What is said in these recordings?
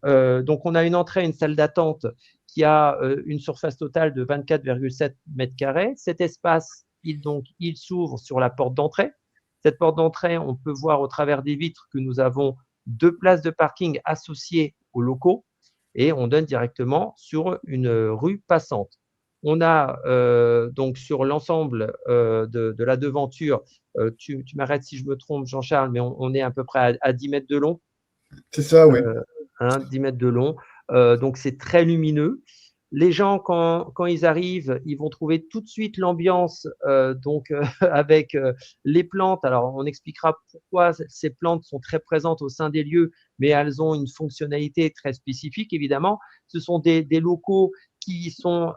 Donc, on a une entrée, une salle d'attente qui a une surface totale de 24,7 mètres carrés. Cet espace, il s'ouvre sur la porte d'entrée. Cette porte d'entrée, on peut voir au travers des vitres que nous avons 2 places de parking associées aux locaux et on donne directement sur une rue passante. On a donc sur l'ensemble de la devanture, tu m'arrêtes si je me trompe, Jean-Charles, mais on est à peu près à 10 mètres de long. C'est ça, oui. 10 mètres de long. Donc, c'est très lumineux. Les gens, quand ils arrivent, ils vont trouver tout de suite l'ambiance avec les plantes. Alors, on expliquera pourquoi ces plantes sont très présentes au sein des lieux, mais elles ont une fonctionnalité très spécifique, évidemment. Ce sont des locaux qui sont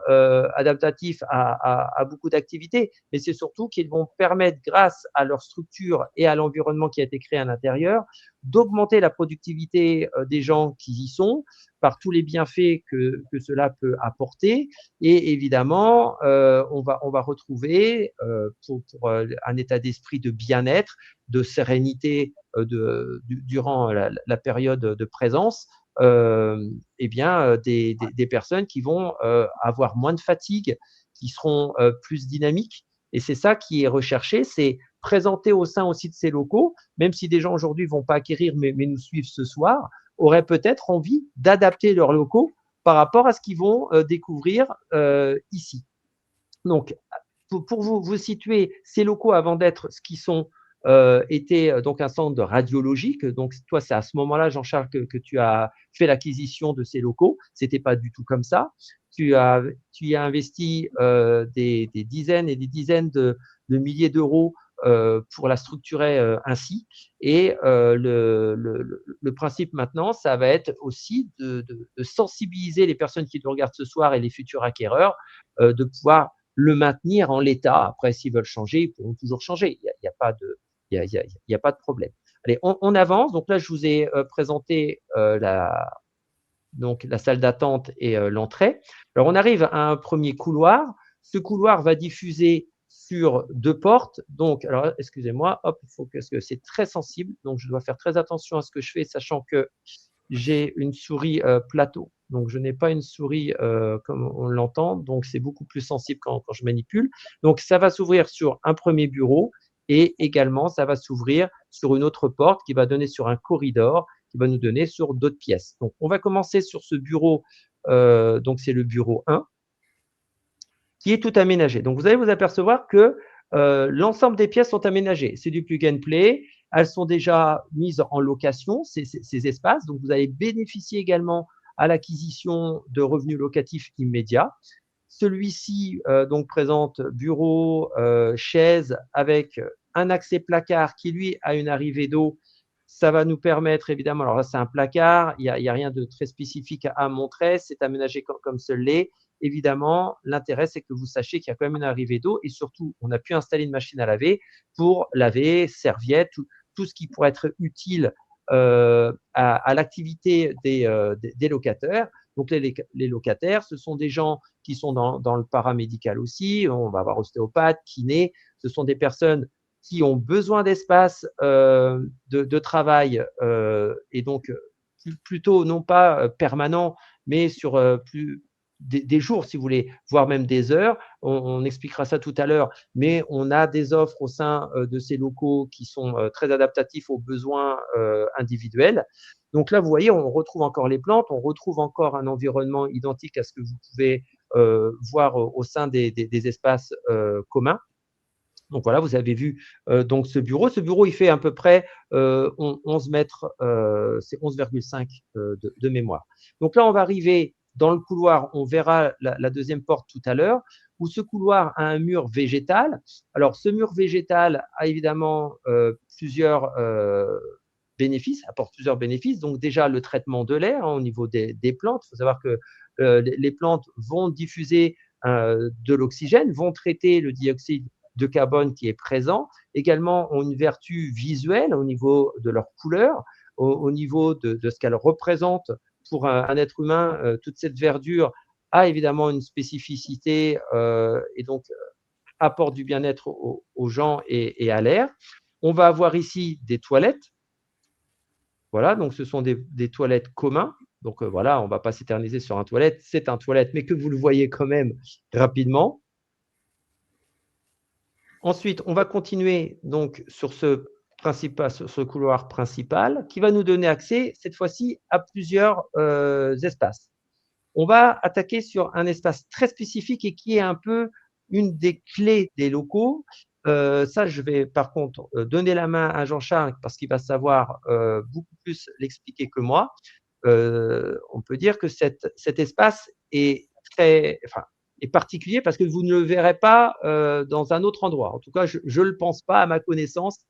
adaptatifs à beaucoup d'activités, mais c'est surtout qu'ils vont permettre, grâce à leur structure et à l'environnement qui a été créé à l'intérieur, d'augmenter la productivité des gens qui y sont par tous les bienfaits que cela peut apporter. Et évidemment, on va retrouver pour un état d'esprit de bien-être, de sérénité durant la période de présence, des personnes qui vont avoir moins de fatigue, qui seront plus dynamiques. Et c'est ça qui est recherché, c'est présenter au sein aussi de ces locaux, même si des gens aujourd'hui ne vont pas acquérir, mais nous suivent ce soir, auraient peut-être envie d'adapter leurs locaux par rapport à ce qu'ils vont découvrir ici. Donc, pour vous situer, ces locaux, avant d'être ce qu'ils sont, étaient donc un centre radiologique. Donc, toi, c'est à ce moment-là, Jean-Charles, que tu as fait l'acquisition de ces locaux. Ce n'était pas du tout comme ça. Tu y as investi des dizaines et des dizaines de milliers d'euros pour la structurer ainsi. Et le principe maintenant, ça va être aussi de sensibiliser les personnes qui nous regardent ce soir et les futurs acquéreurs, de pouvoir le maintenir en l'état. Après, s'ils veulent changer, ils pourront toujours changer. Il n'y a pas de problème. Allez, on avance. Donc là, je vous ai présenté la salle d'attente et l'entrée. Alors, on arrive à un premier couloir. Ce couloir va diffuser sur 2 portes. Donc, alors, excusez-moi, hop, parce que c'est très sensible. Donc, je dois faire très attention à ce que je fais, sachant que j'ai une souris plateau. Donc, je n'ai pas une souris comme on l'entend. Donc, c'est beaucoup plus sensible quand je manipule. Donc, ça va s'ouvrir sur un premier bureau et également, ça va s'ouvrir sur une autre porte qui va donner sur un corridor qui va nous donner sur d'autres pièces. Donc, on va commencer sur ce bureau. Donc, c'est le bureau 1 qui est tout aménagé. Donc, vous allez vous apercevoir que l'ensemble des pièces sont aménagées. C'est du plug and play. Elles sont déjà mises en location, ces espaces. Donc, vous allez bénéficier également à l'acquisition de revenus locatifs immédiats. Celui-ci donc présente bureau, chaise avec un accès placard qui, lui, a une arrivée d'eau. Ça va nous permettre, évidemment, alors là, c'est un placard, il n'y a rien de très spécifique à montrer, c'est aménagé comme seul l'est. Évidemment, l'intérêt, c'est que vous sachiez qu'il y a quand même une arrivée d'eau et surtout, on a pu installer une machine à laver pour laver, serviettes, tout ce qui pourrait être utile à l'activité des locataires. Donc, les locataires, ce sont des gens qui sont dans le paramédical aussi. On va avoir ostéopathe, kiné. Ce sont des personnes qui ont besoin d'espace de travail et donc plutôt non pas permanent, mais sur des jours, si vous voulez, voire même des heures. On expliquera ça tout à l'heure, mais on a des offres au sein de ces locaux qui sont très adaptatifs aux besoins individuels. Donc là, vous voyez, on retrouve encore les plantes, on retrouve encore un environnement identique à ce que vous pouvez voir au sein des espaces communs. Donc voilà, vous avez vu donc ce bureau. Ce bureau, il fait à peu près 11 mètres, c'est 11,5 de mémoire. Donc là, on va arriver dans le couloir, on verra la deuxième porte tout à l'heure, où ce couloir a un mur végétal. Alors, ce mur végétal a évidemment plusieurs bénéfices, apporte plusieurs bénéfices. Donc déjà, le traitement de l'air au niveau des plantes. Il faut savoir que les plantes vont diffuser de l'oxygène, vont traiter le dioxyde de carbone qui est présent, également ont une vertu visuelle au niveau de leur couleur, au niveau de ce qu'elles représentent pour un être humain. Toute cette verdure a évidemment une spécificité et donc apporte du bien-être aux gens et à l'air. On va avoir ici des toilettes. Voilà, donc ce sont des toilettes communs Donc voilà, on ne va pas s'éterniser sur un toilette. C'est un toilette, mais que vous le voyez quand même rapidement. Ensuite, on va continuer donc sur ce couloir principal qui va nous donner accès cette fois-ci à plusieurs espaces. On va attaquer sur un espace très spécifique et qui est un peu une des clés des locaux. Ça, je vais par contre donner la main à Jean-Charles parce qu'il va savoir beaucoup plus l'expliquer que moi. On peut dire que cet espace est est particulier parce que vous ne le verrez pas dans un autre endroit. En tout cas, je ne le pense pas à ma connaissance.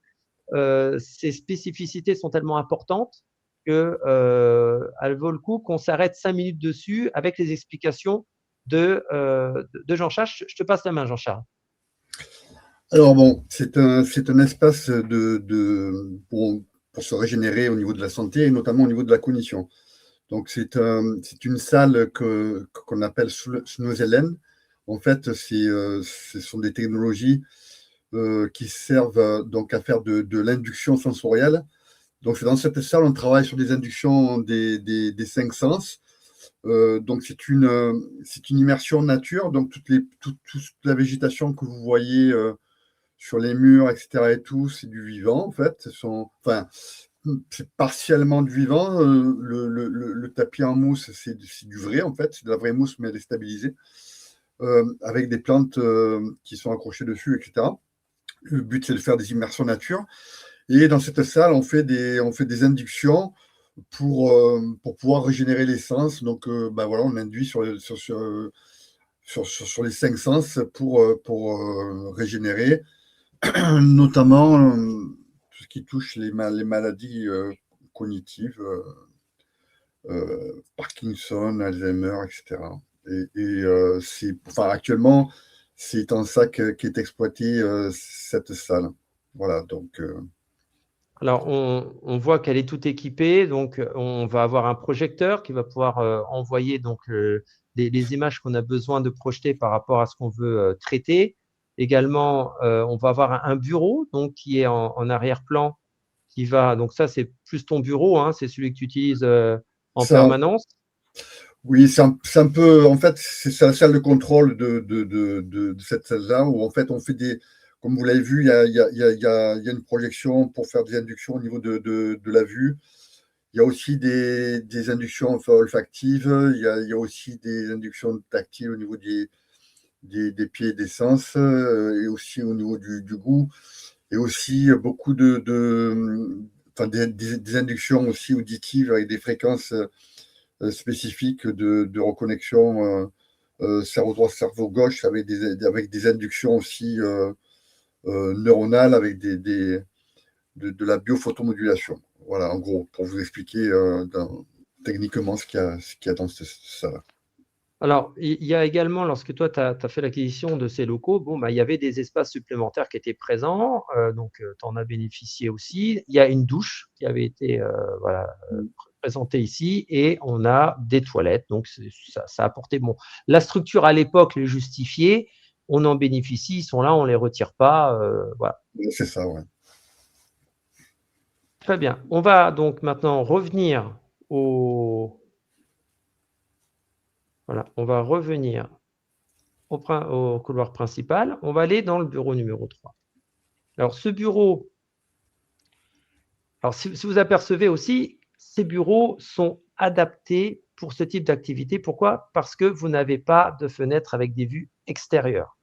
Ces spécificités sont tellement importantes qu'elle vaut le coup qu'on s'arrête 5 minutes dessus avec les explications de Jean-Charles. Je te passe la main, Jean-Charles. Alors bon, c'est un espace pour se régénérer au niveau de la santé et notamment au niveau de la cognition. Donc c'est une salle qu'on appelle Snozellen. En fait, ce sont des technologies qui servent donc à faire de l'induction sensorielle. Donc c'est dans cette salle, on travaille sur des inductions des cinq sens. Donc c'est une immersion nature. Donc toute la végétation que vous voyez sur les murs, etc. et tout, c'est du vivant en fait. C'est partiellement du vivant. Le tapis en mousse, c'est du vrai en fait. C'est de la vraie mousse mais déstabilisée avec des plantes qui sont accrochées dessus, etc. Le but, c'est de faire des immersions nature. Et dans cette salle, on fait des inductions pour pouvoir régénérer les sens. Donc, voilà, on induit sur les cinq sens pour régénérer, notamment tout ce qui touche les maladies cognitives, Parkinson, Alzheimer, etc. Actuellement, c'est en ça qu'est exploitée cette salle. Voilà, donc. Alors, on voit qu'elle est toute équipée, donc on va avoir un projecteur qui va pouvoir envoyer donc les images qu'on a besoin de projeter par rapport à ce qu'on veut traiter. Également, on va avoir un bureau donc qui est en arrière-plan, donc ça c'est plus ton bureau, hein, c'est celui que tu utilises en Ça, permanence. oui, c'est un peu, en fait, c'est la salle de contrôle de cette salle-là où en fait on fait comme vous l'avez vu, il y a une projection pour faire des inductions au niveau de la vue. Il y a aussi des inductions olfactives, il y a aussi des inductions tactiles au niveau des pieds et des sens, et aussi au niveau du goût, et aussi beaucoup des inductions aussi auditives avec des fréquences spécifiques de reconnexion cerveau droit, cerveau gauche, avec des inductions aussi neuronales, avec de la biophotomodulation. Voilà, en gros, pour vous expliquer techniquement ce qu'il y a dans ça. Alors, il y a également, lorsque toi, tu as fait l'acquisition de ces locaux, bon, bah, il y avait des espaces supplémentaires qui étaient présents, donc tu en as bénéficié aussi. Il y a une douche qui avait été présentée ici et on a des toilettes, donc ça a apporté, bon, la structure à l'époque les justifiait, on en bénéficie, ils sont là, on ne les retire pas, voilà. C'est ça, ouais. Très bien, on va donc maintenant revenir Voilà, on va revenir au couloir principal. On va aller dans le bureau numéro 3. Alors, ce bureau, si vous apercevez aussi, ces bureaux sont adaptés pour ce type d'activité. Pourquoi? Parce que vous n'avez pas de fenêtre avec des vues extérieures.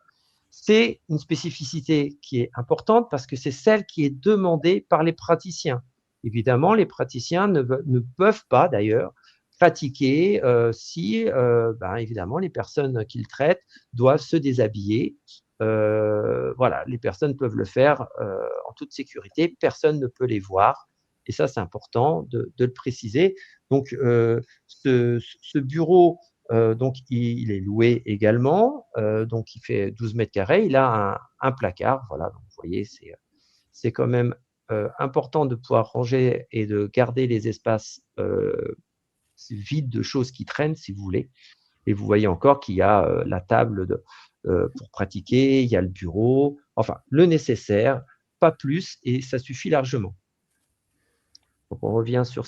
C'est une spécificité qui est importante parce que c'est celle qui est demandée par les praticiens. Évidemment, les praticiens ne peuvent pas d'ailleurs pratiquer si, évidemment, les personnes qu'ils traitent doivent se déshabiller. Voilà, les personnes peuvent le faire en toute sécurité, personne ne peut les voir. Et ça, c'est important de le préciser. Donc, ce bureau, donc, il est loué également. Donc, il fait 12 mètres carrés. Il a un placard. Voilà, donc, vous voyez, c'est quand même important de pouvoir ranger et de garder les espaces vides de choses qui traînent, si vous voulez. Et vous voyez encore qu'il y a la table pour pratiquer, il y a le bureau, enfin, le nécessaire, pas plus, et ça suffit largement. Donc, on revient sur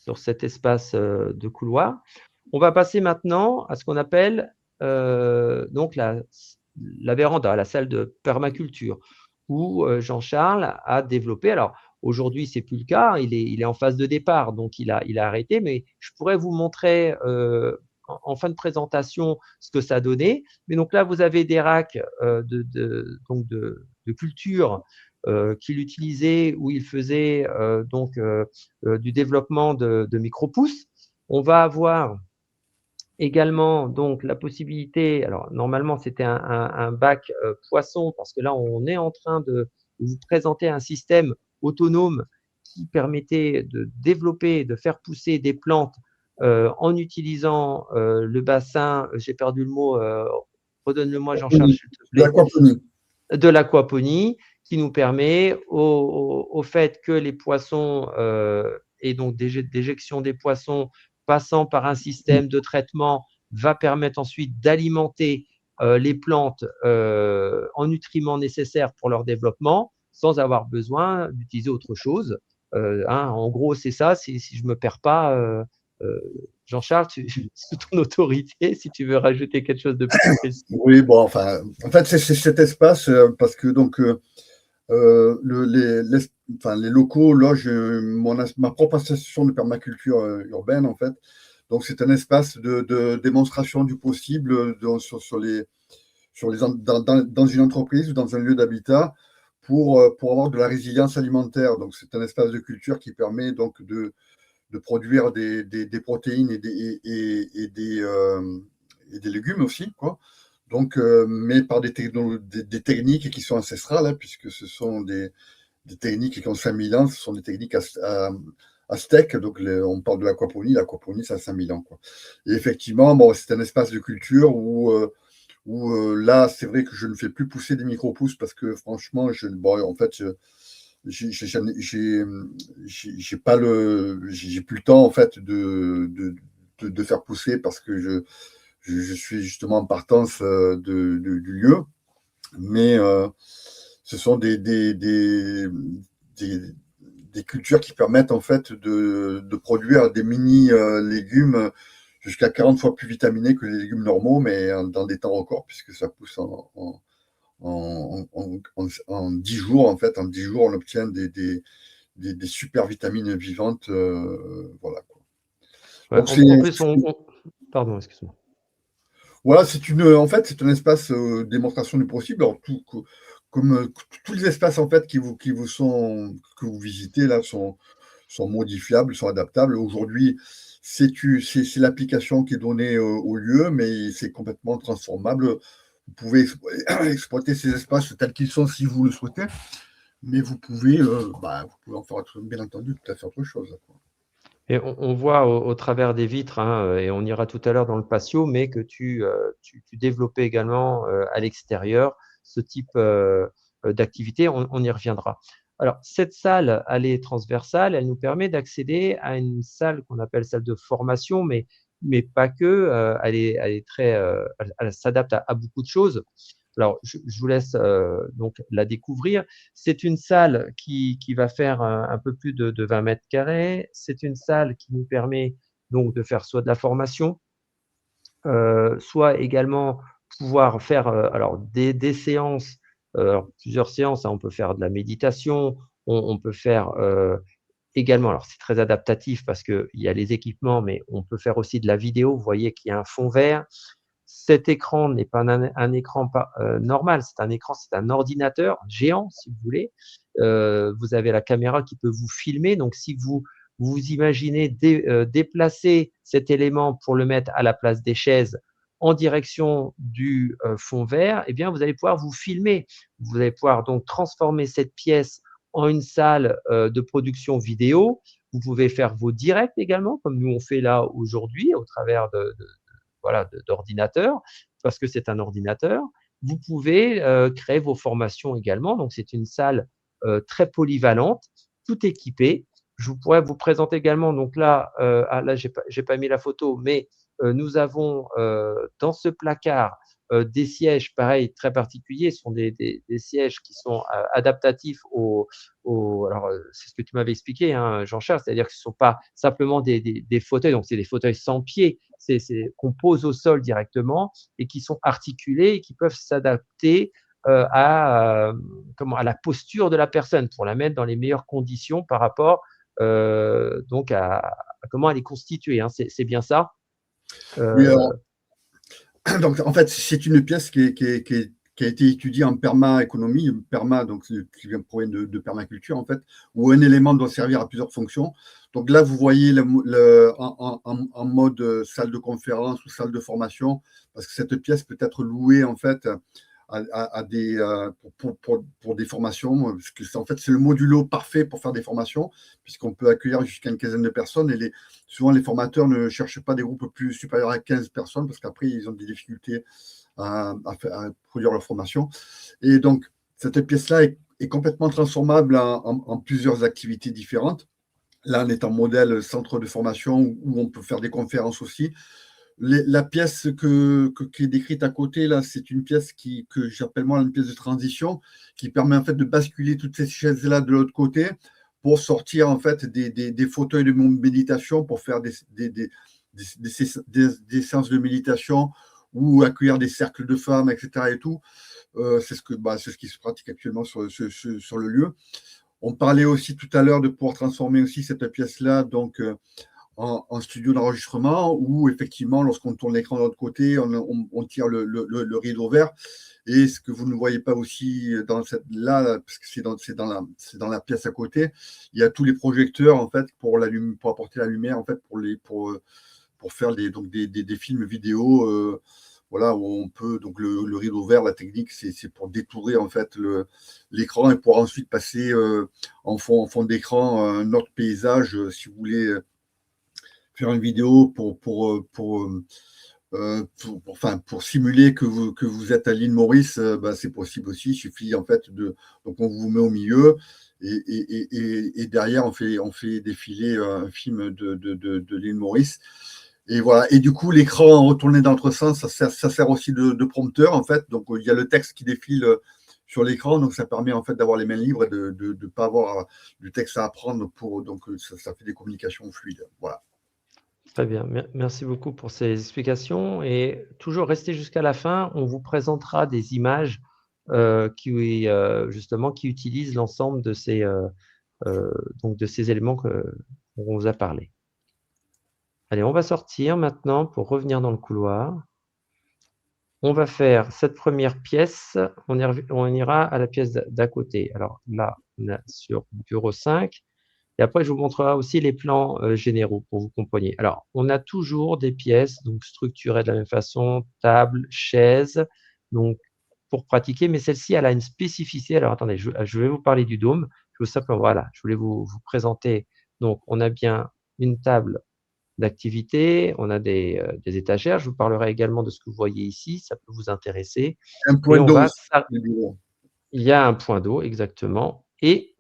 sur cet espace de couloir. On va passer maintenant à ce qu'on appelle donc la véranda, la salle de permaculture, où Jean-Charles a développé. Alors aujourd'hui, c'est plus le cas. Il est en phase de départ, donc il a arrêté. Mais je pourrais vous montrer en fin de présentation ce que ça donnait. Mais donc là, vous avez des racks de culture qu'il utilisait, où il faisait du développement de micro-pousses. On va avoir également donc la possibilité, alors normalement c'était un bac poisson, parce que là on est en train de vous présenter un système autonome qui permettait de développer, de faire pousser des plantes en utilisant le bassin, j'ai perdu le mot, redonne-le-moi Jean-Charles s'il te plaît, L'aquaponie. de l'aquaponie, qui nous permet au fait que les poissons et donc d'éjection des poissons passant par un système de traitement va permettre ensuite d'alimenter les plantes en nutriments nécessaires pour leur développement sans avoir besoin d'utiliser autre chose. En gros, c'est ça, si je ne me perds pas. Jean-Charles, sous ton autorité, si tu veux rajouter quelque chose de plus précis. Oui, bon, enfin, en fait, c'est cet espace parce que donc les locaux logent ma propre association de permaculture urbaine, en fait. Donc, c'est un espace de démonstration du possible dans une entreprise ou dans un lieu d'habitat pour avoir de la résilience alimentaire. Donc, c'est un espace de culture qui permet donc de produire des protéines et des légumes aussi, quoi. Donc, mais par des techniques qui sont ancestrales, hein, puisque ce sont des techniques qui ont 5000 ans, ce sont des techniques aztèques. Donc, on parle de l'aquaponie. L'aquaponie, ça a 5000 ans, quoi. Et effectivement, bon, c'est un espace de culture où là, c'est vrai que je ne fais plus pousser des micro-pousses parce que franchement, en fait, j'ai plus le temps en fait de faire pousser parce que je suis justement en partance du lieu, mais ce sont des cultures qui permettent en fait de produire des mini légumes jusqu'à 40 fois plus vitaminés que les légumes normaux, mais dans des temps records, puisque ça pousse en 10 jours. En fait, en 10 jours, on obtient des super vitamines vivantes. Voilà, quoi. Ouais, Donc, en plus, pardon, excuse-moi. voilà, en fait, c'est un espace démonstration du possible. Alors, comme tous les espaces en fait que vous visitez là sont modifiables, sont adaptables. Aujourd'hui, c'est l'application qui est donnée au lieu, mais c'est complètement transformable. Vous pouvez exploiter ces espaces tels qu'ils sont si vous le souhaitez, mais vous pouvez en faire bien entendu tout à fait autre chose, quoi. Et on voit au travers des vitres, hein, et on ira tout à l'heure dans le patio, mais que tu développais également à l'extérieur ce type d'activité. On y reviendra. Alors, cette salle, elle est transversale, elle nous permet d'accéder à une salle qu'on appelle salle de formation, mais pas que. Elle s'adapte à beaucoup de choses. Alors, je vous laisse donc la découvrir. C'est une salle qui va faire un peu plus de 20 mètres carrés. C'est une salle qui nous permet donc de faire soit de la formation, soit également pouvoir faire alors des séances, plusieurs séances, hein. On peut faire de la méditation, on peut faire également, alors c'est très adaptatif parce qu'il y a les équipements, mais on peut faire aussi de la vidéo. Vous voyez qu'il y a un fond vert. Cet écran n'est pas un écran normal, c'est un ordinateur géant, si vous voulez. Vous avez la caméra qui peut vous filmer. Donc, si vous imaginez déplacer cet élément pour le mettre à la place des chaises en direction du fond vert, eh bien, vous allez pouvoir vous filmer. Vous allez pouvoir donc transformer cette pièce en une salle de production vidéo. Vous pouvez faire vos directs également, comme nous on fait là aujourd'hui, au travers d'ordinateur, parce que c'est un ordinateur. Vous pouvez créer vos formations également. Donc, c'est une salle très polyvalente, tout équipée. Je pourrais vous présenter également, donc là, là, j'ai pas mis la photo, mais nous avons dans ce placard des sièges, pareil, très particuliers, ce sont des sièges qui sont adaptatifs alors, c'est ce que tu m'avais expliqué, hein, Jean-Charles, c'est-à-dire que ce ne sont pas simplement des fauteuils, donc c'est des fauteuils sans pied, qu'on pose au sol directement et qui sont articulés et qui peuvent s'adapter à la posture de la personne pour la mettre dans les meilleures conditions par rapport donc à comment elle est constituée. Hein. C'est bien ça. Oui, alors, donc, en fait, c'est une pièce qui a été étudiée en perma-économie, donc qui provient de permaculture, en fait, où un élément doit servir à plusieurs fonctions. Donc là, vous voyez en mode salle de conférence ou salle de formation, parce que cette pièce peut être louée, en fait, pour des formations, parce que en fait, c'est le modulo parfait pour faire des formations, puisqu'on peut accueillir jusqu'à une quinzaine de personnes, et souvent les formateurs ne cherchent pas des groupes plus supérieurs à 15 personnes, parce qu'après, ils ont des difficultés à produire leur formation. Et donc, cette pièce-là est complètement transformable en plusieurs activités différentes. Là, on est en modèle centre de formation où on peut faire des conférences aussi. La pièce qui est décrite à côté, là, c'est une pièce que j'appelle moi une pièce de transition, qui permet en fait de basculer toutes ces chaises-là de l'autre côté pour sortir en fait des fauteuils de méditation pour faire des séances de méditation ou accueillir des cercles de femmes, etc. Et tout. C'est ce qui se pratique actuellement sur le lieu. On parlait aussi tout à l'heure de pouvoir transformer aussi cette pièce-là donc en studio d'enregistrement où effectivement, lorsqu'on tourne l'écran de l'autre côté, on tire le rideau vert. Et ce que vous ne voyez pas aussi là, parce que c'est dans la pièce à côté, il y a tous les projecteurs en fait pour apporter la lumière en fait pour faire des films vidéo. Voilà, où on peut, donc le rideau vert, la technique, c'est pour détourer en fait l'écran et pour ensuite passer en fond d'écran un autre paysage, si vous voulez faire une vidéo pour simuler que vous êtes à l'île Maurice, c'est possible aussi. Il suffit en fait donc on vous met au milieu et derrière on fait défiler un film de l'île Maurice. Et voilà. Et du coup, l'écran retourné dans l'autre sens, ça sert aussi de prompteur en fait. Donc il y a le texte qui défile sur l'écran, donc ça permet en fait d'avoir les mains libres et de ne pas avoir du texte à apprendre donc ça fait des communications fluides. Voilà. Très bien, merci beaucoup pour ces explications et toujours restez jusqu'à la fin, on vous présentera des images justement qui utilisent l'ensemble de ces éléments qu'on vous a parlé. Allez, on va sortir maintenant pour revenir dans le couloir. On va faire cette première pièce, on ira à la pièce d'à côté. Alors là, on est sur le bureau 5. Et après, je vous montrerai aussi les plans généraux pour vous compreniez. Alors, on a toujours des pièces donc structurées de la même façon, table, chaise, donc pour pratiquer, mais celle-ci, elle a une spécificité. Alors, attendez, je vais vous parler du dôme. Je voulais vous présenter. Donc, on a bien une table d'activité, on a des étagères. Je vous parlerai également de ce que vous voyez ici, ça peut vous intéresser. Un Et point d'eau aussi. il y a un point d'eau, exactement. Et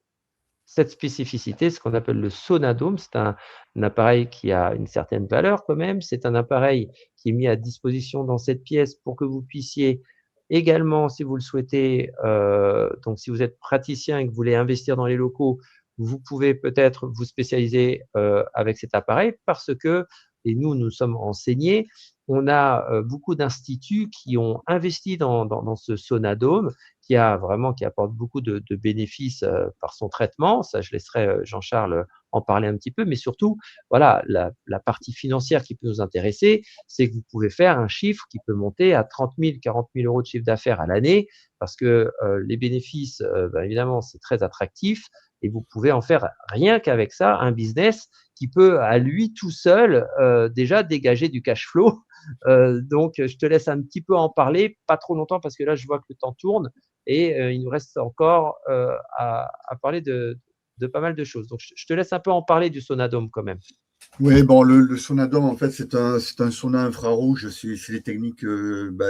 cette spécificité, ce qu'on appelle le sonadome, c'est un appareil qui a une certaine valeur quand même. C'est un appareil qui est mis à disposition dans cette pièce pour que vous puissiez également, si vous le souhaitez, donc si vous êtes praticien et que vous voulez investir dans les locaux, vous pouvez peut-être vous spécialiser avec cet appareil parce que, et nous sommes enseignés, on a beaucoup d'instituts qui ont investi dans ce sonadome qui apporte beaucoup de bénéfices par son traitement. Ça, je laisserai Jean-Charles en parler un petit peu. Mais surtout, voilà, la partie financière qui peut nous intéresser, c'est que vous pouvez faire un chiffre qui peut monter à 30 000, 40 000 euros de chiffre d'affaires à l'année, parce que les bénéfices, évidemment, c'est très attractif. Et vous pouvez en faire rien qu'avec ça un business qui peut à lui tout seul déjà dégager du cash flow. Donc, je te laisse un petit peu en parler, pas trop longtemps parce que là, je vois que le temps tourne et il nous reste encore à parler de pas mal de choses. Donc, je te laisse un peu en parler du Sonadome quand même. Oui, bon, le Sonadome, en fait, c'est un sauna infrarouge. C'est des techniques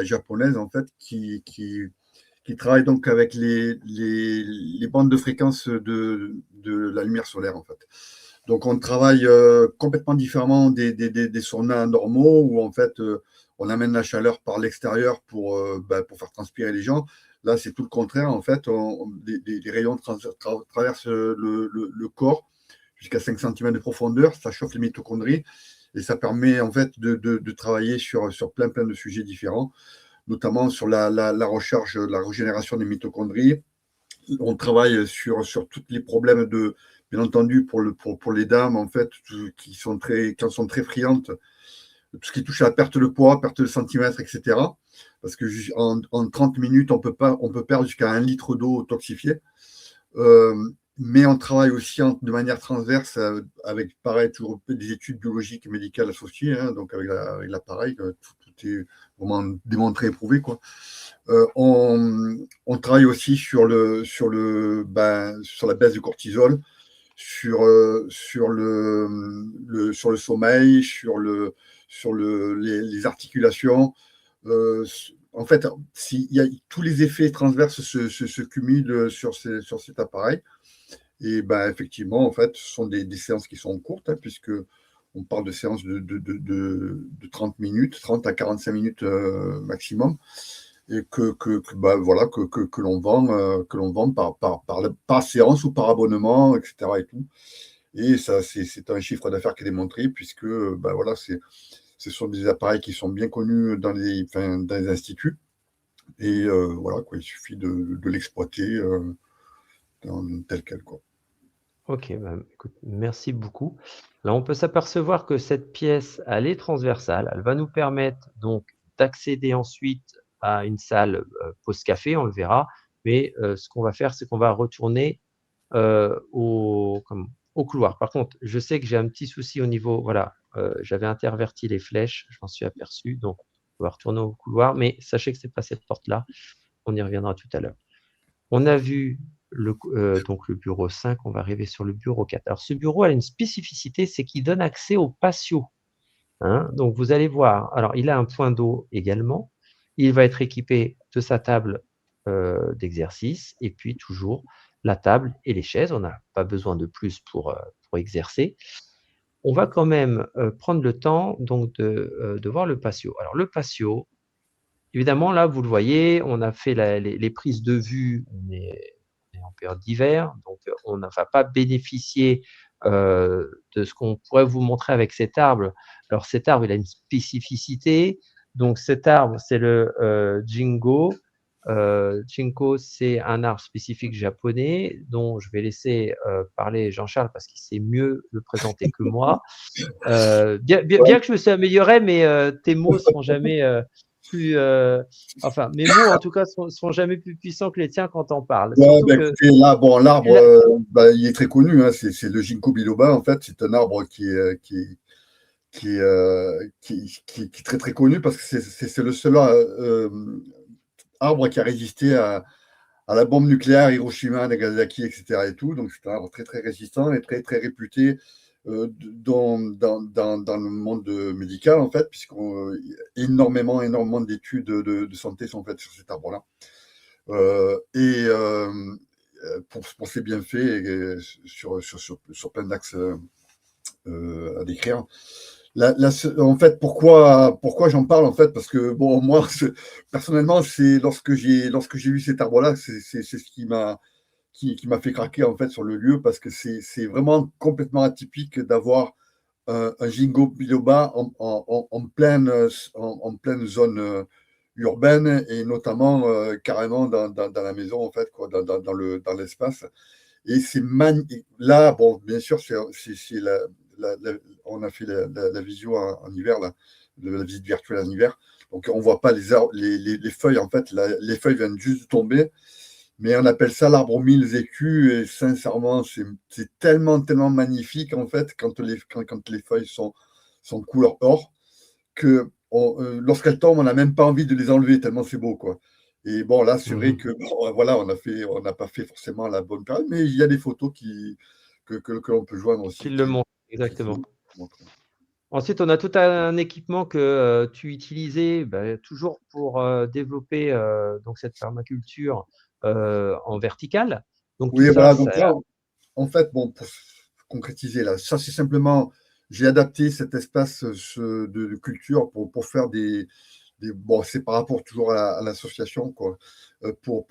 japonaises, en fait, qui travaillent donc avec les bandes de fréquence de la lumière solaire, en fait. Donc, on travaille complètement différemment des saunas normaux où, en fait, on amène la chaleur par l'extérieur pour faire transpirer les gens. Là, c'est tout le contraire. En fait, les rayons traversent le corps jusqu'à 5 cm de profondeur. Ça chauffe les mitochondries et ça permet, en fait, de travailler sur plein de sujets différents, notamment sur la recharge, la régénération des mitochondries. On travaille sur tous les problèmes bien entendu, pour les dames, en fait, qui sont très friandes, tout ce qui touche à la perte de poids, perte de centimètres, etc. Parce que en 30 minutes, on peut perdre jusqu'à 1 litre d'eau toxifiée. Mais on travaille aussi de manière transverse avec, pareil, toujours des études biologiques et médicales associées, hein, donc avec l'appareil, tout est vraiment démontré et prouvé, quoi. On travaille aussi sur la baisse du cortisol, sur le sommeil, sur les articulations. En fait, tous les effets transverses se cumulent sur cet appareil. Et effectivement, en fait, ce sont des séances qui sont courtes, hein, puisque on parle de séances de 30 minutes, 30 à 45 minutes maximum, et que l'on vend par séance ou par abonnement, etc. Et tout. Et ça, c'est un chiffre d'affaires qui est démontré, puisque ce sont des appareils qui sont bien connus dans les instituts. Et voilà, quoi, il suffit de l'exploiter tel quel, quoi. Ok, écoute, merci beaucoup. Là, on peut s'apercevoir que cette pièce, elle est transversale. Elle va nous permettre donc d'accéder ensuite à une salle pause café, on le verra. Mais ce qu'on va faire, c'est qu'on va retourner au couloir. Par contre, je sais que j'ai un petit souci au niveau, voilà, j'avais interverti les flèches, je m'en suis aperçu, donc on va retourner au couloir, mais sachez que ce n'est pas cette porte-là, on y reviendra tout à l'heure. On a vu donc le bureau 5, on va arriver sur le bureau 4. Alors ce bureau a une spécificité, c'est qu'il donne accès au patio. Hein. Donc vous allez voir, alors il a un point d'eau également, il va être équipé de sa table d'exercice et puis toujours la table et les chaises. On n'a pas besoin de plus pour exercer. On va quand même prendre le temps donc de voir le patio. Alors le patio, évidemment là vous le voyez, on a fait les prises de vue, on est en période d'hiver, donc on ne va pas bénéficier de ce qu'on pourrait vous montrer avec cet arbre. Alors cet arbre, il a une spécificité. Donc cet arbre, c'est le Jingo. Jinko, c'est un arbre spécifique japonais dont je vais laisser parler Jean-Charles parce qu'il sait mieux le présenter que moi. Bien que je me suis amélioré, mais tes mots seront jamais plus. Enfin, mes mots en tout cas seront jamais plus puissants que les tiens quand on parle. Ouais, Surtout que écoutez, là, l'arbre, il est très connu, hein, c'est le ginkgo biloba, en fait. C'est un arbre qui est très très connu parce que c'est le seul arbre qui a résisté à la bombe nucléaire, Hiroshima, Nagasaki, etc. et tout. Donc c'est un arbre très très résistant et très très réputé dans le monde médical, en fait, énormément d'études de santé sont faites sur cet arbre-là. Pour ses bienfaits sur plein d'axes à décrire. En fait, pourquoi j'en parle, en fait, parce que bon, moi personnellement, c'est lorsque j'ai vu cet arbre-là, c'est ce qui m'a fait craquer, en fait, sur le lieu, parce que c'est vraiment complètement atypique d'avoir un ginkgo biloba en pleine zone urbaine, et notamment carrément dans la maison, en fait, quoi, dans l'espace. Et là, bon, bien sûr, on a fait la visio en hiver, la visite virtuelle en hiver. Donc, on ne voit pas les feuilles, en fait. Les feuilles viennent juste de tomber. Mais on appelle ça l'arbre aux 1000 écus. Et sincèrement, c'est tellement magnifique, en fait, quand les feuilles sont couleur or, que lorsqu'elles tombent, on n'a même pas envie de les enlever, tellement c'est beau, quoi. Et bon, là, c'est vrai que voilà, on n'a pas fait forcément la bonne période, mais il y a des photos que l'on peut joindre aussi. Qui le montre, exactement. Ensuite, on a tout un équipement que tu utilisais toujours pour développer donc cette permaculture en verticale. Donc, oui, tout voilà. ça, Donc là, en fait, bon, concrétiser là. Ça, c'est simplement, j'ai adapté cet espace de culture pour faire bon, c'est par rapport toujours à l'association, quoi, pour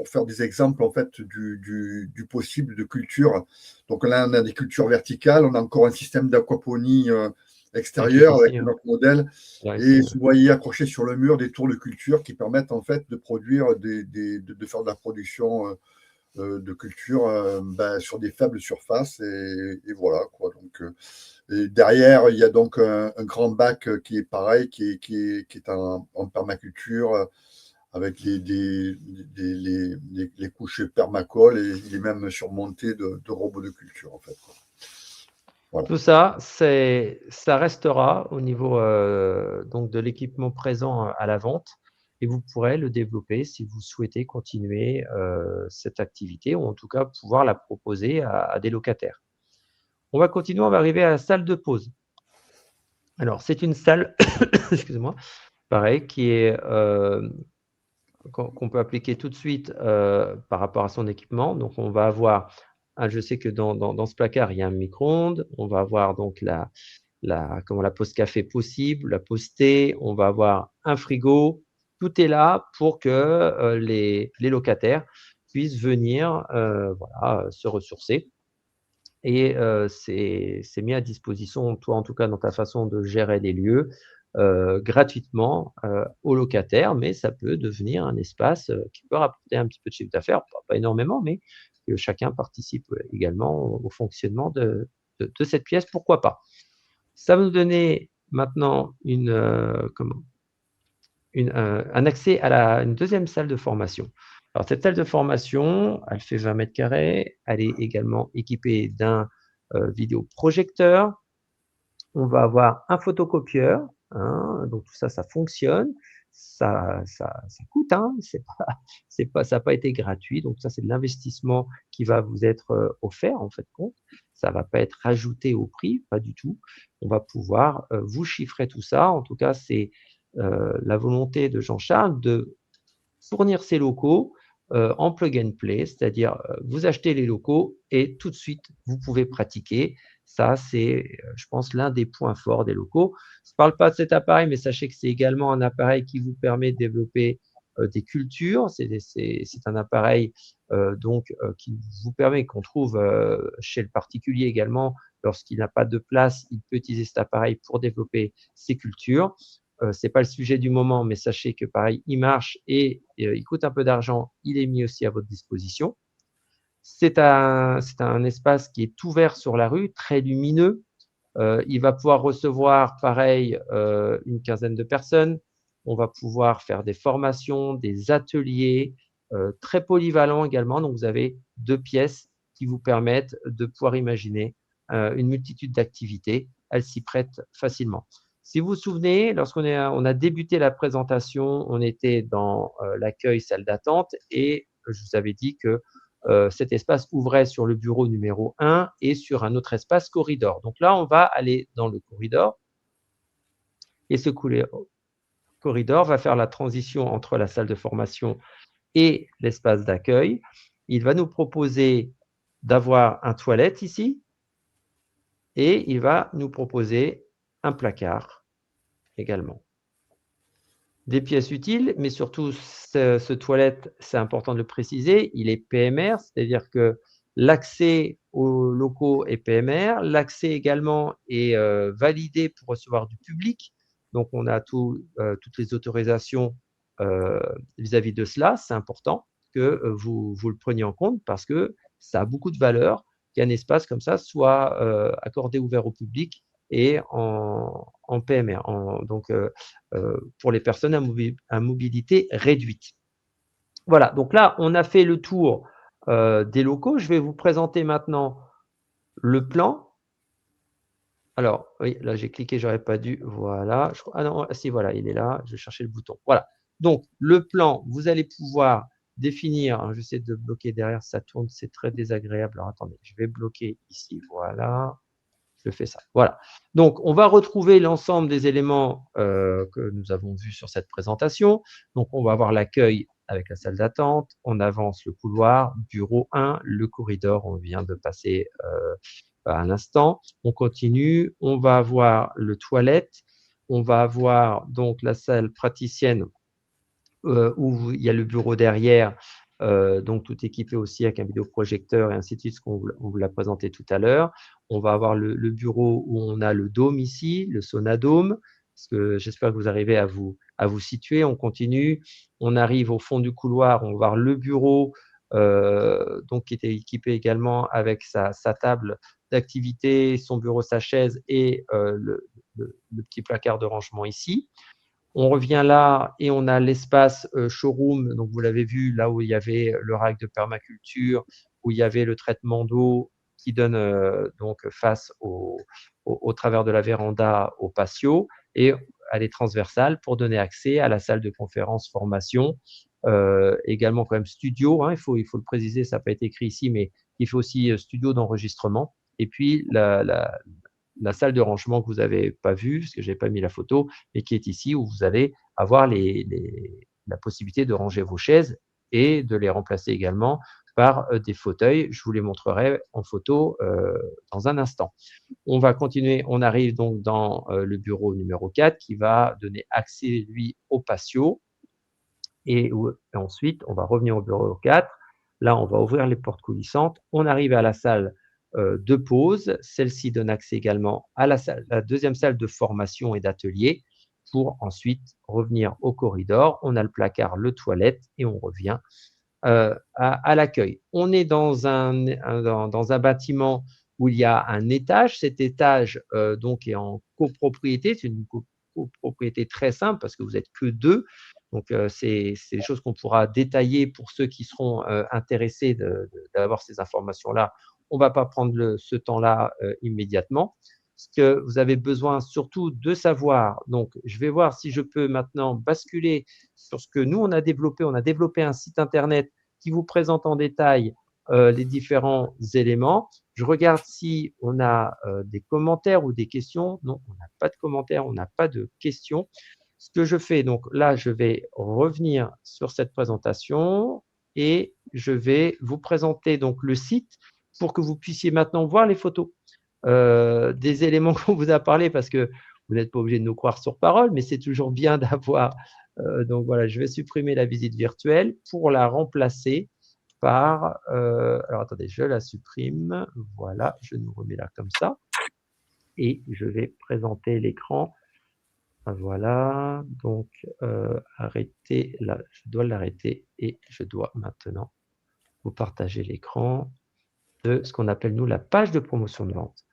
faire des exemples en fait du possible de culture. Donc là, on a des cultures verticales, on a encore un système d'aquaponie extérieur avec ici, hein. notre modèle. Là, Et ici, vous voyez accrochés sur le mur des tours de culture qui permettent en fait de produire, de faire de la production de culture sur des faibles surfaces. Et voilà, quoi. Donc, et derrière, il y a donc un grand bac qui est pareil, qui est en permaculture avec les couches permacoles, et il est même surmonté de robots de culture, en fait, quoi. Voilà. Tout ça, ça restera au niveau donc de l'équipement présent à la vente, et vous pourrez le développer si vous souhaitez continuer cette activité, ou en tout cas pouvoir la proposer à des locataires. On va continuer, on va arriver à la salle de pause. Alors, c'est une salle, excusez-moi, pareil, qui est qu'on peut appliquer tout de suite par rapport à son équipement. Donc, on va avoir, je sais que dans ce placard, il y a un micro-ondes. On va avoir donc la pause café possible, la pause thé. On va avoir un frigo. Tout est là pour que les locataires puissent venir voilà, se ressourcer. Et c'est mis à disposition, toi en tout cas dans ta façon de gérer les lieux, gratuitement aux locataires, mais ça peut devenir un espace qui peut rapporter un petit peu de chiffre d'affaires, pas énormément, mais que chacun participe également au fonctionnement de cette pièce, pourquoi pas. Ça va nous donner maintenant un accès à une deuxième salle de formation. Alors, cette salle de formation, elle fait 20 mètres carrés. Elle est également équipée d'un vidéoprojecteur. On va avoir un photocopieur, hein, donc tout ça, ça fonctionne. Ça coûte, hein, ça n'a pas été gratuit. Donc ça, c'est de l'investissement qui va vous être offert en fait compte. Ça ne va pas être rajouté au prix, pas du tout. On va pouvoir vous chiffrer tout ça. En tout cas, c'est la volonté de Jean-Charles de fournir ses locaux en plug and play, c'est-à-dire vous achetez les locaux et tout de suite, vous pouvez pratiquer. Ça, c'est, je pense, l'un des points forts des locaux. Je ne parle pas de cet appareil, mais sachez que c'est également un appareil qui vous permet de développer des cultures. C'est un appareil qui vous permet, qu'on trouve chez le particulier également, lorsqu'il n'a pas de place, il peut utiliser cet appareil pour développer ses cultures. Ce n'est pas le sujet du moment, mais sachez que pareil, il marche et il coûte un peu d'argent. Il est mis aussi à votre disposition. C'est un espace qui est ouvert sur la rue, très lumineux. Il va pouvoir recevoir, pareil, une quinzaine de personnes. On va pouvoir faire des formations, des ateliers, très polyvalents également. Donc, vous avez 2 pièces qui vous permettent de pouvoir imaginer une multitude d'activités. Elles s'y prêtent facilement. Si vous vous souvenez, lorsqu'on a débuté la présentation, on était dans l'accueil salle d'attente, et je vous avais dit que cet espace ouvrait sur le bureau numéro 1 et sur un autre espace corridor. Donc là, on va aller dans le corridor, et ce corridor va faire la transition entre la salle de formation et l'espace d'accueil. Il va nous proposer d'avoir un toilette ici, et il va nous proposer un placard également. Des pièces utiles, mais surtout ce toilette, c'est important de le préciser, il est PMR, c'est-à-dire que l'accès aux locaux est PMR, l'accès également est validé pour recevoir du public. Donc, on a toutes les autorisations vis-à-vis de cela. C'est important que vous le preniez en compte, parce que ça a beaucoup de valeur qu'un espace comme ça soit accordé ouvert au public et en PMR, donc pour les personnes à mobilité réduite. Voilà, donc là, on a fait le tour des locaux. Je vais vous présenter maintenant le plan. Alors, oui, là, j'ai cliqué, j'aurais pas dû. Voilà. Ah non, si, voilà, il est là. Je vais chercher le bouton. Voilà. Donc, le plan, vous allez pouvoir définir. J'essaie de bloquer derrière, ça tourne, c'est très désagréable. Alors, attendez, je vais bloquer ici. Voilà. je fais ça. Voilà. Donc, on va retrouver l'ensemble des éléments que nous avons vus sur cette présentation. Donc, on va avoir l'accueil avec la salle d'attente. On avance le couloir, bureau 1, le corridor, on vient de passer à l'instant. On continue. On va avoir le toilette. On va avoir donc la salle praticienne où il y a le bureau derrière, donc tout équipé aussi avec un vidéoprojecteur et ainsi de suite, ce qu'on vous l'a présenté tout à l'heure. On va avoir le bureau où on a le dôme ici, le sonadome, parce que j'espère que vous arrivez à vous situer. On continue, on arrive au fond du couloir, on va voir le bureau, donc qui était équipé également avec sa table d'activité, son bureau, sa chaise et le petit placard de rangement ici. On revient là et on a l'espace showroom, donc vous l'avez vu, là où il y avait le rack de permaculture, où il y avait le traitement d'eau qui donne donc face au travers de la véranda au patio, et elle est transversale pour donner accès à la salle de conférence formation, également quand même studio, hein, il faut le préciser, ça n'a pas été écrit ici, mais il faut aussi studio d'enregistrement, et puis la salle de rangement que vous n'avez pas vue, parce que je n'ai pas mis la photo, mais qui est ici, où vous allez avoir la possibilité de ranger vos chaises et de les remplacer également par des fauteuils. Je vous les montrerai en photo dans un instant. On va continuer, on arrive donc dans le bureau numéro 4 qui va donner accès, lui, au patio. Et ensuite, on va revenir au bureau 4. Là, on va ouvrir les portes coulissantes. On arrive à la salle de pause. Celle-ci donne accès également à la deuxième salle de formation et d'atelier pour ensuite revenir au corridor. On a le placard, le toilette et on revient à l'accueil. On est dans un bâtiment où il y a un étage. Cet étage donc est en copropriété. C'est une copropriété très simple parce que vous n'êtes que deux. Donc, c'est des choses qu'on pourra détailler pour ceux qui seront intéressés d'avoir ces informations-là. On ne va pas prendre ce temps-là immédiatement. Ce que vous avez besoin surtout de savoir, donc je vais voir si je peux maintenant basculer sur ce que nous, on a développé. On a développé un site internet qui vous présente en détail les différents éléments. Je regarde si on a des commentaires ou des questions. Non, on n'a pas de commentaires, on n'a pas de questions. Ce que je fais, donc là, je vais revenir sur cette présentation et je vais vous présenter donc le site pour que vous puissiez maintenant voir les photos des éléments qu'on vous a parlé, parce que vous n'êtes pas obligé de nous croire sur parole, mais c'est toujours bien d'avoir. Donc voilà, je vais supprimer la visite virtuelle pour la remplacer par. Alors attendez, je la supprime. Voilà, je nous remets là comme ça. Et je vais présenter l'écran. Voilà, donc arrêter là, je dois l'arrêter et je dois maintenant vous partager l'écran de ce qu'on appelle nous la page de promotion de vente.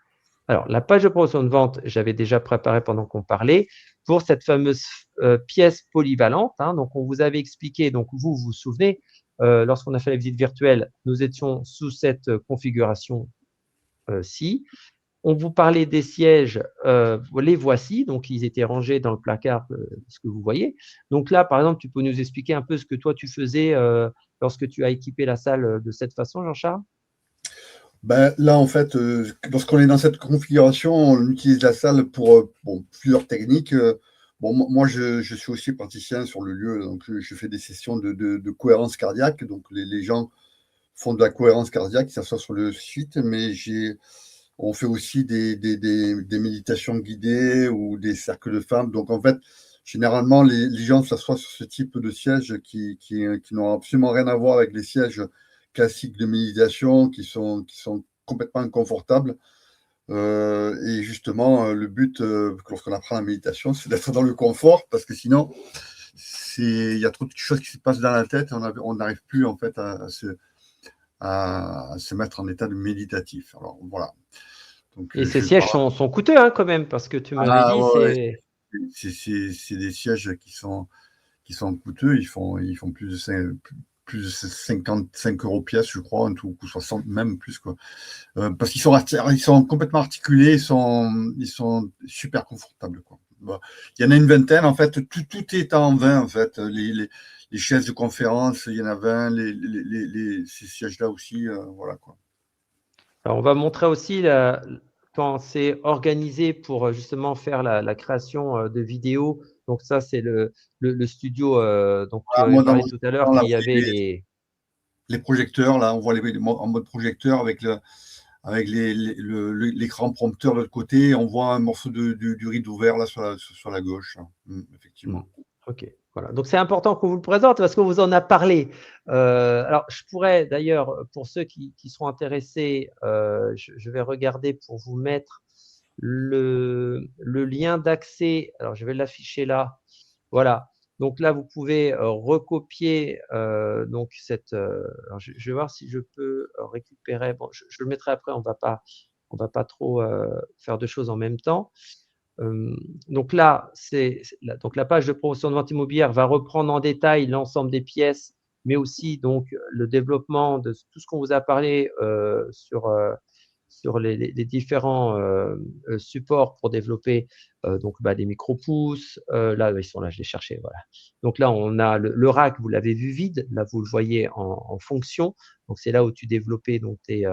Alors, la page de promotion de vente, j'avais déjà préparé pendant qu'on parlait pour cette fameuse pièce polyvalente. Hein, donc, on vous avait expliqué, donc vous vous souvenez, lorsqu'on a fait la visite virtuelle, nous étions sous cette configuration-ci. On vous parlait des sièges, les voici, donc ils étaient rangés dans le placard, ce que vous voyez. Donc là, par exemple, tu peux nous expliquer un peu ce que toi tu faisais lorsque tu as équipé la salle de cette façon, Jean-Charles? Ben, là, en fait, lorsqu'on est dans cette configuration, on utilise la salle pour plusieurs techniques. Moi, je suis aussi praticien sur le lieu, donc je fais des sessions de cohérence cardiaque. Donc, les gens font de la cohérence cardiaque, ça soit sur le site, mais on fait aussi des méditations guidées ou des cercles de femmes. Donc, en fait, généralement, les gens s'assoient sur ce type de siège qui n'ont absolument rien à voir avec les sièges classiques de méditation qui sont complètement inconfortables. Et justement, le but, lorsqu'on apprend la méditation, c'est d'être dans le confort, parce que sinon, il y a trop de choses qui se passent dans la tête, on n'arrive plus en fait à se mettre en état de méditatif. Alors voilà. Donc, et ces sièges sont coûteux hein, quand même, parce que tu m'avais dit, ouais, c'est des sièges qui sont coûteux. Ils font plus de 55 € pièce, je crois, un tout, ou 60, même plus, quoi. Parce qu'ils sont complètement articulés, ils sont super confortables, quoi. Bon. Il y en a une vingtaine, en fait, tout est en 20, en fait. Les chaises de conférence, il y en a 20, ces sièges-là aussi, voilà, quoi. Alors, on va montrer aussi pensé organiser pour justement faire la création de vidéos. Donc ça, c'est le studio dont tu Voilà, avais moi, dans parlé mon tout à l'heure, là, qui avait les… les projecteurs, là, on voit en mode projecteur avec l'écran prompteur de l'autre côté. On voit un morceau du rideau vert là sur la gauche. Effectivement. Ok, voilà. Donc c'est important qu'on vous le présente parce qu'on vous en a parlé. Alors je pourrais d'ailleurs, pour ceux qui sont intéressés, je vais regarder pour vous mettre le lien d'accès. Alors je vais l'afficher là. Voilà. Donc là, vous pouvez recopier donc cette. Alors je vais voir si je peux récupérer. Bon, je le mettrai après. On va pas trop faire de choses en même temps. Donc là, donc la page de promotion de vente immobilière va reprendre en détail l'ensemble des pièces, mais aussi donc le développement de tout ce qu'on vous a parlé sur les différents supports pour développer donc des micro-pousses. Là, ils sont là, je les cherchais. Voilà. Donc là, on a le rack, vous l'avez vu vide. Là, vous le voyez en fonction. Donc c'est là où tu développais donc tes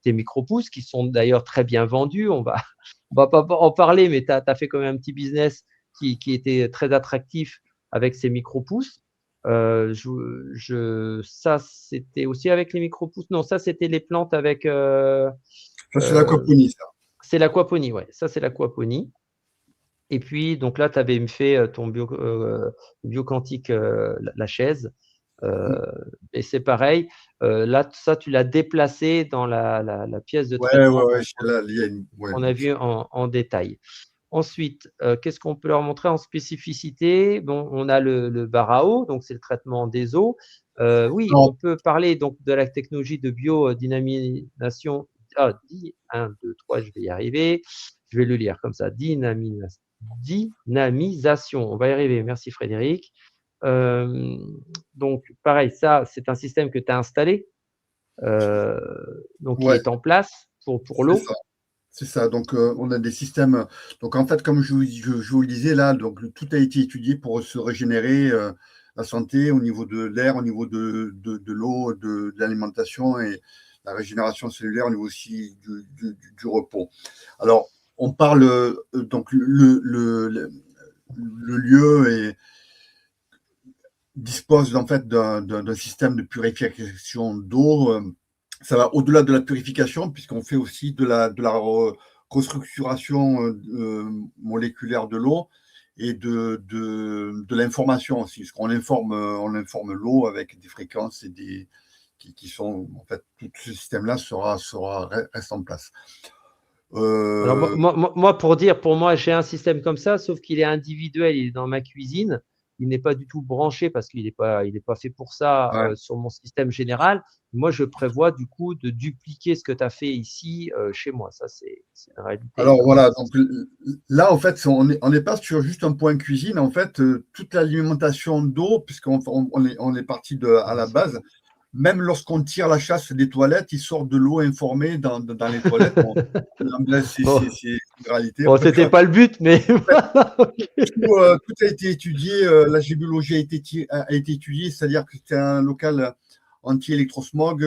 micro-pousses qui sont d'ailleurs très bien vendus. On va pas en parler, mais tu as fait quand même un petit business qui était très attractif avec ces micro-pousses. Ça, c'était aussi avec les micro-pousses. Non, ça, c'était les plantes avec… Ça, c'est l'aquaponie, ça. c'est l'aquaponie, ouais. Ça, c'est l'aquaponie. Et puis, donc là, tu avais fait ton bioquantique, la chaise. Et c'est pareil. Là, ça, tu l'as déplacé dans la pièce de traitement Ouais, là, il y a qu'on a vu en détail. Ensuite, qu'est-ce qu'on peut leur montrer en spécificité? Bon, on a le Barao, donc c'est le traitement des eaux. Oui, non, on peut parler donc de la technologie de biodynamisation. 1, 2, 3, je vais y arriver. Je vais le lire comme ça. Dynamisation. On va y arriver. Merci Frédéric. Donc, pareil, ça, c'est un système que tu as installé, donc qui ouais, est en place pour c'est l'eau. ça. C'est ça. Donc, on a des systèmes. Donc, en fait, comme je vous le disais là, donc, tout a été étudié pour se régénérer la santé au niveau de l'air, au niveau de l'eau, de l'alimentation et la régénération cellulaire au niveau aussi du repos. Alors, on parle donc le lieu dispose en fait d'un système de purification d'eau. Ça va au-delà de la purification, puisqu'on fait aussi de la restructuration moléculaire de l'eau et de l'information aussi, parce on informe l'eau avec des fréquences et qui sont, en fait, tout ce système-là reste en place. Alors moi, pour moi, j'ai un système comme ça, sauf qu'il est individuel, il est dans ma cuisine, il n'est pas du tout branché parce qu'il n'est pas fait pour ça Ouais. sur mon système général. Moi, je prévois du coup de dupliquer ce que tu as fait ici chez moi. Ça, c'est une réalité. Alors voilà, donc là en fait, on n'est pas sur juste un point cuisine, en fait, toute l'alimentation d'eau, puisqu'on on est parti à la base, même lorsqu'on tire la chasse des toilettes, il sort de l'eau informée dans les toilettes. Bon, là, c'est Bon, une réalité. bon, c'était pas le but, mais Tout a été étudié, la gébiologie a été étudiée, c'est-à-dire que c'est un local anti-électrosmog.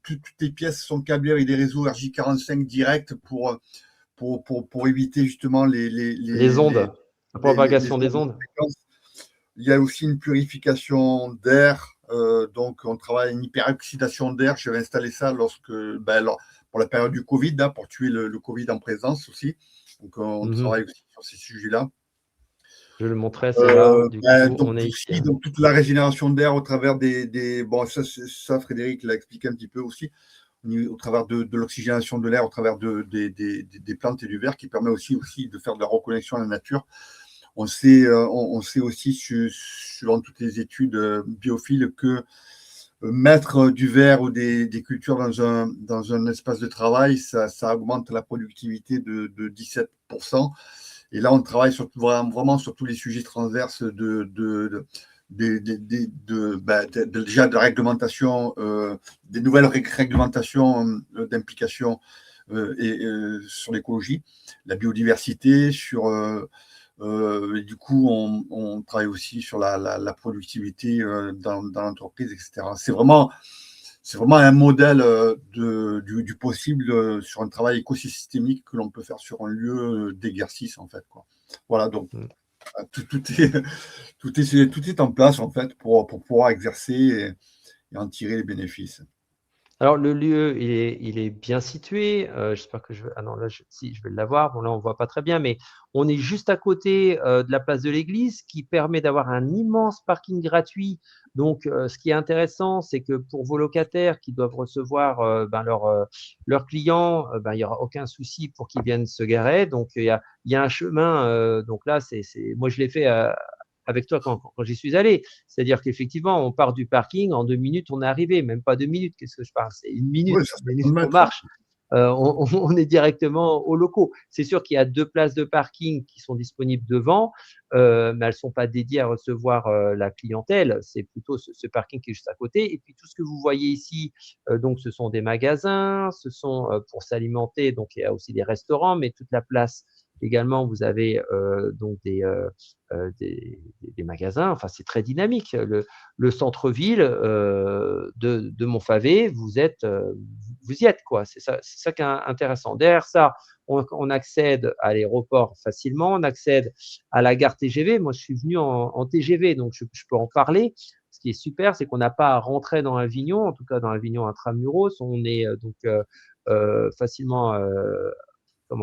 Toutes les pièces sont câblées avec des réseaux RJ45 directs pour éviter justement les ondes, la les propagation des ondes. fréquences. Il y a aussi une purification d'air, donc on travaille une hyperoxydation d'air. Je vais installer ça pour la période du Covid, là, pour tuer le Covid en présence aussi. Donc on travaille aussi sur ces sujets-là. Je le montrais, c'est là. Du coup, Donc on est ici. aussi, donc toute la régénération d'air au travers bon, ça Frédéric l'a expliqué un petit peu aussi, au travers de l'oxygénation de l'air, au travers des plantes et du verre, qui permet aussi de faire de la reconnexion à la nature. On sait aussi, suivant toutes les études biophiles, que mettre du verre ou des cultures dans un espace de travail, ça augmente la productivité de 17%. Et là, on travaille vraiment sur tous les sujets transverses déjà de la réglementation, des nouvelles réglementations d'implication sur l'écologie, la biodiversité, du coup, on travaille aussi sur la productivité dans l'entreprise, etc. C'est vraiment, c'est vraiment un modèle du possible sur un travail écosystémique que l'on peut faire sur un lieu d'exercice, en fait, quoi. Voilà, donc tout est en place, en fait, pour pouvoir exercer et en tirer les bénéfices. Alors, le lieu, il est bien situé. J'espère que ah non, là, si, je vais l'avoir. Bon, là, on ne voit pas très bien, mais on est juste à côté de la place de l'église, qui permet d'avoir un immense parking gratuit. Donc, ce qui est intéressant, c'est que pour vos locataires qui doivent recevoir leurs clients, il n'y aura aucun souci pour qu'ils viennent se garer. Donc, il y a un chemin. Donc là, moi, je l'ai fait avec toi quand j'y suis allé. C'est-à-dire qu'effectivement, on part du parking, en 2 minutes, on est arrivé. Même pas 2 minutes, qu'est-ce que je parle? C'est 1 minute, Oui, ça 1 fait minute, 30 on mètres. marche. On est directement aux locaux. C'est sûr qu'il y a 2 places de parking qui sont disponibles devant, mais elles ne sont pas dédiées à recevoir la clientèle. C'est plutôt ce parking qui est juste à côté. Et puis tout ce que vous voyez ici, donc ce sont des magasins, ce sont pour s'alimenter, donc il y a aussi des restaurants, mais toute la place également, vous avez donc des magasins. Enfin, c'est très dynamique. Le centre-ville de Montfavet, vous y êtes, quoi. C'est ça qui est intéressant. Derrière ça, on accède à l'aéroport facilement, on accède à la gare TGV. Moi, je suis venu en TGV, donc je peux en parler. Ce qui est super, c'est qu'on n'a pas à rentrer dans Avignon, en tout cas dans Avignon intramuros. On est facilement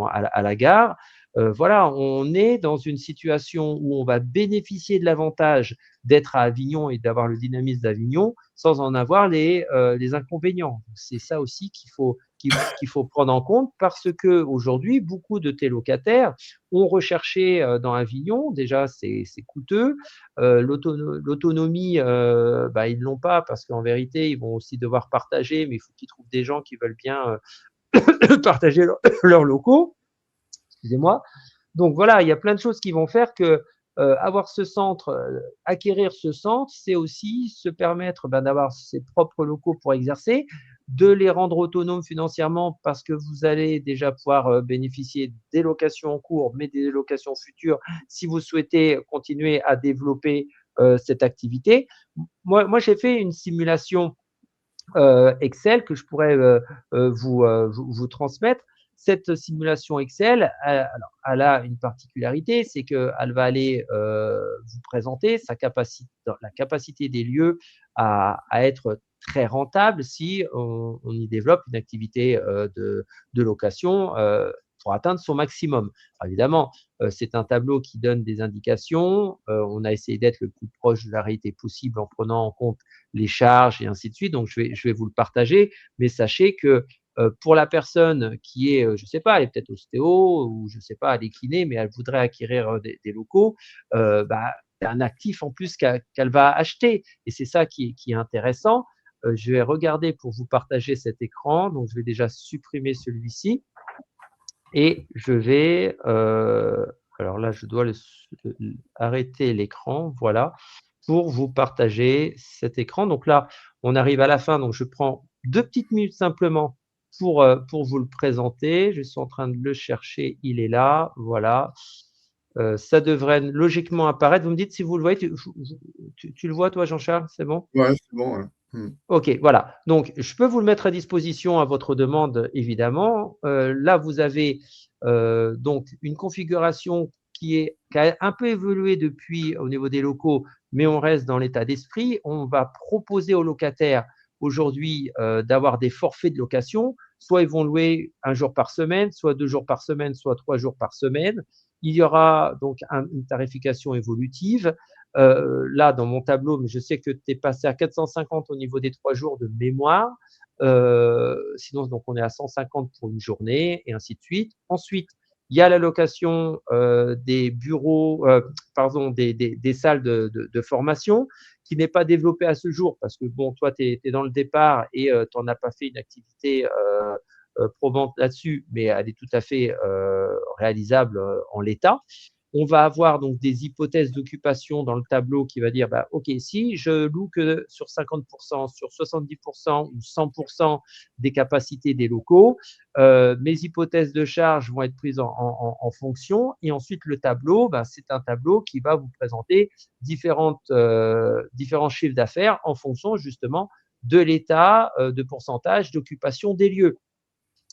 à la gare. Voilà, on est dans une situation où on va bénéficier de l'avantage d'être à Avignon et d'avoir le dynamisme d'Avignon sans en avoir les inconvénients. C'est ça aussi qu'il faut prendre en compte, parce que aujourd'hui, beaucoup de tes locataires ont recherché dans Avignon. Déjà, c'est coûteux. L'autonomie, ils ne l'ont pas, parce qu'en vérité, ils vont aussi devoir partager, mais il faut qu'ils trouvent des gens qui veulent bien partager leurs locaux. Excusez-moi. Donc voilà, il y a plein de choses qui vont faire que avoir ce centre, acquérir ce centre, c'est aussi se permettre d'avoir ses propres locaux pour exercer, de les rendre autonomes financièrement, parce que vous allez déjà pouvoir bénéficier des locations en cours, mais des locations futures si vous souhaitez continuer à développer cette activité. Moi j'ai fait une simulation Excel que je pourrais vous transmettre. Cette simulation Excel, elle a une particularité, c'est qu'elle va aller vous présenter la capacité des lieux à être très rentable si on y développe une activité de location pour atteindre son maximum. Alors évidemment, c'est un tableau qui donne des indications. On a essayé d'être le plus proche de la réalité possible en prenant en compte les charges et ainsi de suite. Donc, je vais vous le partager, mais sachez que pour la personne qui est, je ne sais pas, elle est peut-être ostéo ou je ne sais pas, elle est kiné, mais elle voudrait acquérir des locaux, c'est un actif en plus qu'elle va acheter. Et c'est ça qui est intéressant. Je vais regarder pour vous partager cet écran. Donc, je vais déjà supprimer celui-ci. Et je vais, alors là, je dois arrêter l'écran, voilà, pour vous partager cet écran. Donc là, on arrive à la fin, donc je prends 2 petites minutes simplement pour vous le présenter. Je suis en train de le chercher, il est là, voilà. Ça devrait logiquement apparaître. Vous me dites si vous le voyez. Tu le vois, toi, Jean-Charles? C'est bon? Ouais, c'est bon. Ouais. Ok, voilà. Donc, je peux vous le mettre à disposition à votre demande, évidemment. Là, vous avez donc une configuration qui a un peu évolué depuis au niveau des locaux, mais on reste dans l'état d'esprit. On va proposer aux locataires aujourd'hui d'avoir des forfaits de location. Soit ils vont louer 1 jour par semaine, soit 2 jours par semaine, soit 3 jours par semaine. Il y aura donc une tarification évolutive. Là, dans mon tableau, mais je sais que tu es passé à 450 au niveau des 3 jours de mémoire. Sinon, donc on est à 150 pour une journée, et ainsi de suite. Ensuite, il y a la location des bureaux, pardon, des salles de formation, qui n'est pas développée à ce jour, parce que bon, toi, tu es dans le départ et tu n'en as pas fait une activité probante là-dessus, mais elle est tout à fait réalisable en l'état. On va avoir donc des hypothèses d'occupation dans le tableau qui va dire, OK, si je loue que sur 50%, sur 70% ou 100% des capacités des locaux, mes hypothèses de charge vont être prises en fonction. Et ensuite, le tableau, c'est un tableau qui va vous présenter différents chiffres d'affaires en fonction justement de l'État de pourcentage d'occupation des lieux.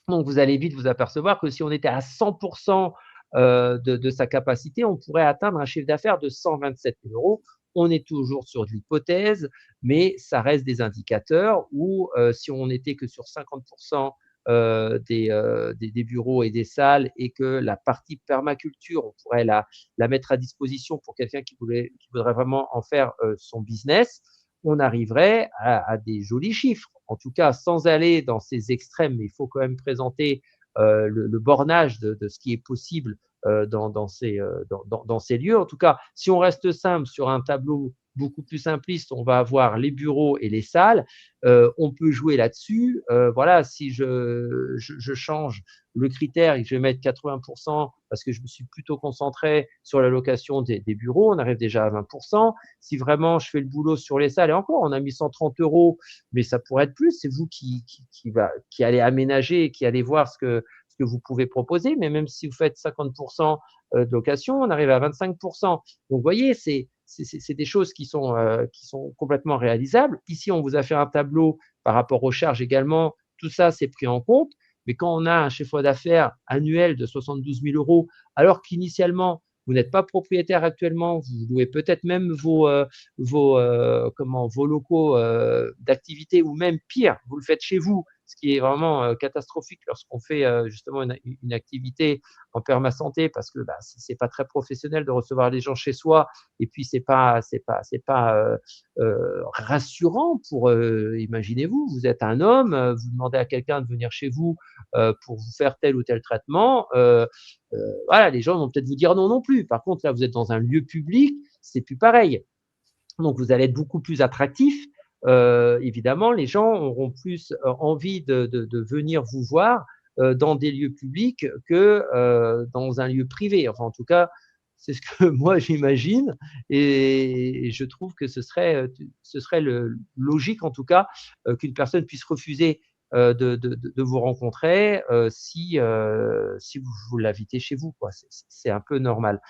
Donc, vous allez vite vous apercevoir que si on était à 100% de sa capacité, on pourrait atteindre un chiffre d'affaires de 127 000 euros. On est toujours sur de l'hypothèse, mais ça reste des indicateurs où si on n'était que sur 50% des bureaux et des salles et que la partie permaculture, on pourrait la mettre à disposition pour quelqu'un qui voudrait vraiment en faire son business, on arriverait à des jolis chiffres. En tout cas, sans aller dans ces extrêmes, mais il faut quand même présenter le bornage de ce qui est possible dans ces lieux. En tout cas, si on reste simple sur un tableau beaucoup plus simpliste, on va avoir les bureaux et les salles. On peut jouer là-dessus. Voilà, si je change le critère et que je vais mettre 80% parce que je me suis plutôt concentré sur la location des bureaux, on arrive déjà à 20%. Si vraiment je fais le boulot sur les salles, et encore, on a mis 130 euros, mais ça pourrait être plus. C'est vous qui allez aménager, qui allez voir ce que vous pouvez proposer. Mais même si vous faites 50% de location, on arrive à 25%. Donc, vous voyez, c'est des choses qui sont complètement réalisables. Ici, on vous a fait un tableau par rapport aux charges également. Tout ça, c'est pris en compte. Mais quand on a un chiffre d'affaires annuel de 72 000 euros, alors qu'initialement, vous n'êtes pas propriétaire actuellement, vous louez peut-être même vos locaux d'activité ou même pire, vous le faites chez vous, ce qui est vraiment catastrophique lorsqu'on fait justement une activité en perma-santé parce que c'est pas très professionnel de recevoir les gens chez soi et puis c'est pas rassurant pour imaginez-vous, vous êtes un homme, vous demandez à quelqu'un de venir chez vous pour vous faire tel ou tel traitement. Voilà, les gens vont peut-être vous dire non non plus. Par contre, là, vous êtes dans un lieu public, c'est plus pareil. Donc, vous allez être beaucoup plus attractif. Évidemment, les gens auront plus envie de venir vous voir dans des lieux publics que dans un lieu privé. Enfin, en tout cas, c'est ce que moi j'imagine et je trouve que ce serait logique en tout cas qu'une personne puisse refuser de vous rencontrer si vous l'invitez chez vous, quoi. C'est un peu normal.